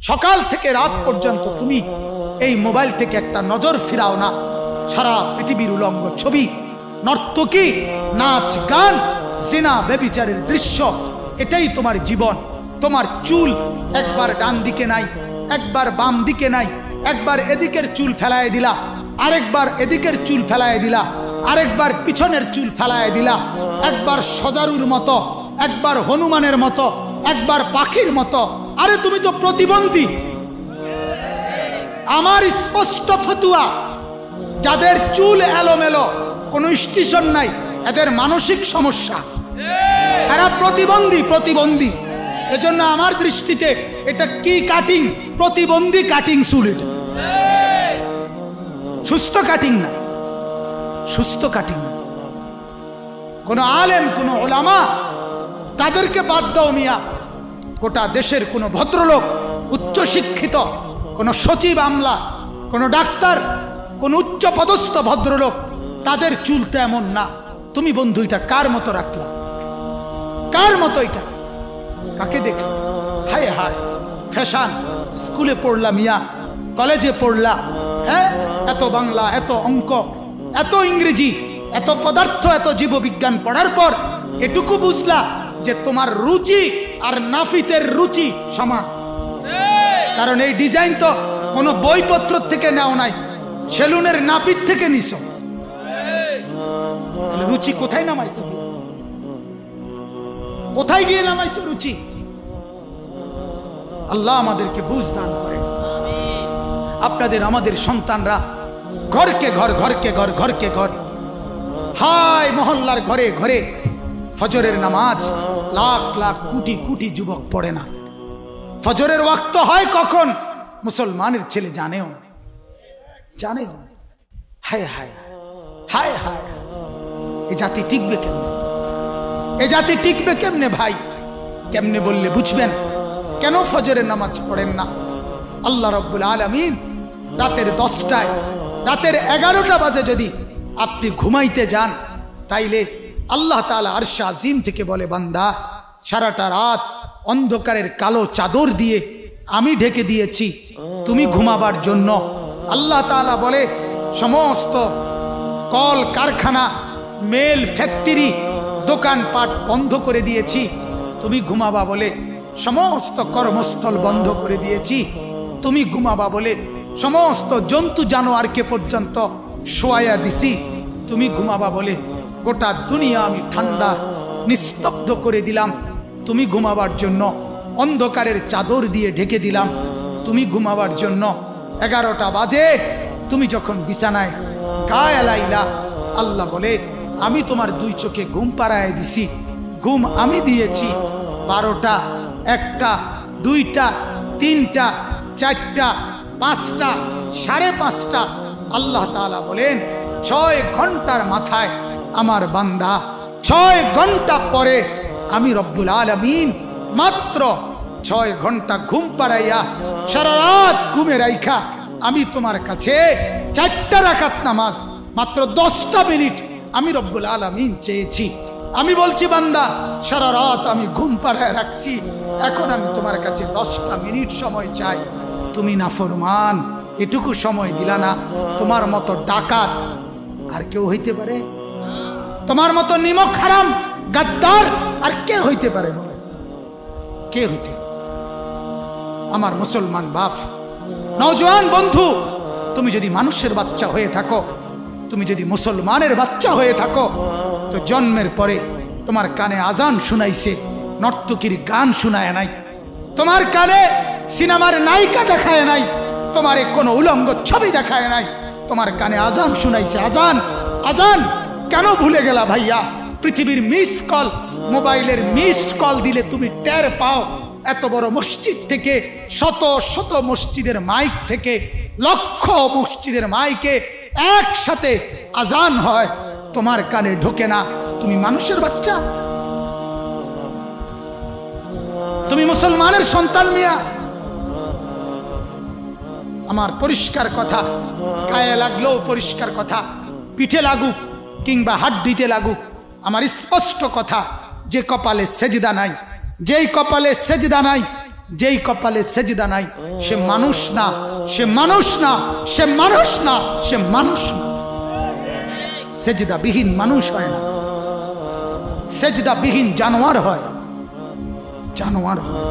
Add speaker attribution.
Speaker 1: সকাল থেকে রাত পর্যন্ত তুমি এই মোবাইল থেকে একটা নজর ফিরাও না, সারা পৃথিবীর উলঙ্গ ছবি, নর্তকী, নাচ গান, জিনা ব্যভিচারের দৃশ্য, এটাই তোমার জীবন। তোমার চুল একবার ডান দিকে নাই, একবার বাম দিকে নাই, একবার এদিকের চুল ফেলায় দিলা, আরেকবার এদিকের চুল ফেলায় দিলা, আরেকবার পিছনের চুল ফেলায় দিলা, একবার সজারুর মতো, একবার হনুমানের মতো, একবার পাখির মতো। আরে তুমি তো প্রতিবন্ধী। আমার স্পষ্ট ফতুয়া, যাদের চুল এলোমেলো, কোনো স্টেশন নাই, এদের মানসিক সমস্যা, এরা প্রতিবন্ধী। প্রতিবন্ধী এজন্য আমার দৃষ্টিতে এটা কি কাটিং? প্রতিবন্ধী কাটিং চুল। এটা সুস্থ কাটিং না, সুস্থ কাটিং না। কোন আলেম, কোন ওলামা, তাদেরকে বাদ দাও মিয়া। গোটা দেশের কোন ভদ্রলোক, উচ্চশিক্ষিত, কোন সচিব আমলা, কোন ডাক্তার, কোন উচ্চ পদস্থ ভদ্রলোক, তাদের চুল তো এমন না। তুমি বন্ধু এটা কার মতো রাখলা? কার মতো এটা? কাকে দেখে? হায় হায়, ফ্যাশন। স্কুলে পড়লা মিয়া, কলেজে পড়লা, হ্যাঁ, এত বাংলা, এত অঙ্ক, এত ইংরেজি, এত পদার্থ, এত জীববিজ্ঞান পড়ার পর এটুকু বুঝলা যে তোমার রুচি আর নাফিতের রুচি সমান। কারণ এই ডিজাইন তো কোনো বইপত্র থেকে নেও নাই, সেলুনের নাপিত থেকে নিছো। তাহলে রুচি কোথায় নামাইছো? কোথায় গিয়ে নামাইছো রুচি? আল্লাহ আমাদেরকে বুঝ দান করে। আপনাদের আমাদের সন্তানরা ঘরকে ঘর, ঘরকে ঘর, ঘরকে ঘর, হায় মহল্লার ঘরে ঘরে ফজরের নামাজ লাখ লাখ কোটি কোটি যুবক পড়ে না। ফজরের ওয়াক্ত হয় কখন? মুসলমানের ছেলে জানেও, জানেও। হায় হায় হায় হায়, এ জাতি টিকবে কেমনে? এ জাতি টিকবে কেমনে ভাই? কেমনে বললে বুঝবেন? কেন ফজরের নামাজ পড়েন না? আল্লাহ রাব্বুল আলামিন রাতের 10টায়, রাতের 11টা বাজে যদি আপনি ঘুমাইতে যান, তাইলে আল্লাহ তাআলা আরশে আজিম থেকে বলে, বান্দা সারাটা রাত অন্ধকারের কালো চাদর দিয়ে আমি ঢেকে দিয়েছি তুমি ঘুমাবার জন্য। আল্লাহ তাআলা বলে, সমস্ত কল কারখানা, মেল ফ্যাক্টরি, দোকানপাট বন্ধ করে দিয়েছি তুমি ঘুমাবা বলে। সমস্ত কর্মস্থল বন্ধ করে দিয়েছি তুমি ঘুমাবা বলে। সমস্ত জন্তু জানোয়ারকে পর্যন্ত শোয়াইয়া দিছি তুমি ঘুমাবা বলে। গোটা দুনিয়া আমি ঠান্ডা নিস্তব্ধ করে দিলাম তুমি ঘুমাবার জন্য। অন্ধকারের চাদর দিয়ে ঢেকে দিলাম তুমি ঘুমাবার জন্য। 11টা বাজে তুমি যখন বিছানায় গায়ে এলাইলা, আল্লাহ বলে, আমি তোমার 2 চোখে ঘুম পাড়ায় দিছি, ঘুম আমি দিয়েছি। 12টা, 1টা, 2টা, 3টা, 4টা, 5টা, 5:30, আল্লাহ তাআলা বলেন 6 ঘন্টার মাথায় আমার বান্দা, 6 ঘন্টা পরে আমি রব্বুল আলামিন মাত্র 6 ঘন্টা ঘুম পাড়াইয়া সারা রাত ঘুমে রাইখা আমি তোমার কাছে 4টা রাকাত নামাজ মাত্র 10টা মিনিট আমি রব্বুল আলামিন চেয়েছি। আমি বলছি বান্দা, সারা রাত আমি ঘুম পাড়ায় রাখছি, এখন আমি তোমার কাছে 10টা মিনিট সময় চাই। তুমি নাফরমান, এটুকু সময় দিলা না। তোমার মতো ডাকাত আর কেউ হইতে পারে? তোমার মতো নিমক হারাম গাদ্দার আর কে হইতে পারে বলে? কে হইতে? আমার মুসলমান বাপ, নওজোয়ান বন্ধু, তুমি যদি মানুষের বাচ্চা হয়ে থাকো, তুমি যদি মুসলমানের বাচ্চা হয়ে থাকো, তো জন্মের পরে তোমার কানে আজান শুনাইছে, নর্তকীর গান শুনায় নাই, তোমার কানে সিনেমার নায়িকা দেখায় নাই, তোমারে কোনো উলঙ্গ ছবি দেখায় নাই, তোমার কানে আজান শুনাইছে। আজান, আজান কেন ভুলে গেলা ভাইয়া? পৃথিবীর মিস কল, মোবাইলের মিসড কল দিলে তুমি টের পাও। এত বড় মসজিদ থেকে, শত শত মসজিদের মাইক থেকে, লক্ষ মসজিদের মাইকে একসাথে আজান হয়, তোমার কানে ঢোকে না। তুমি মানুষের বাচ্চা? তুমি মুসলমানের সন্তান মিয়া? আমার পরিষ্কার কথা, গায়ে লাগলেও পরিষ্কার কথা, পিঠে লাগুক কিংবা হাড্ডিতে লাগুক, আমার স্পষ্ট কথা, যে কপালে সেজদা নাই, যেই কপালে সেজদা নাই, যেই কপালে সেজদা নাই সে মানুষ না, সে মানুষ না, সে মানুষ না, সে মানুষ না। সেজদা বিহীন মানুষ হয় না, সেজদা বিহীন জানোয়ার হয়, জানোয়ার হয়।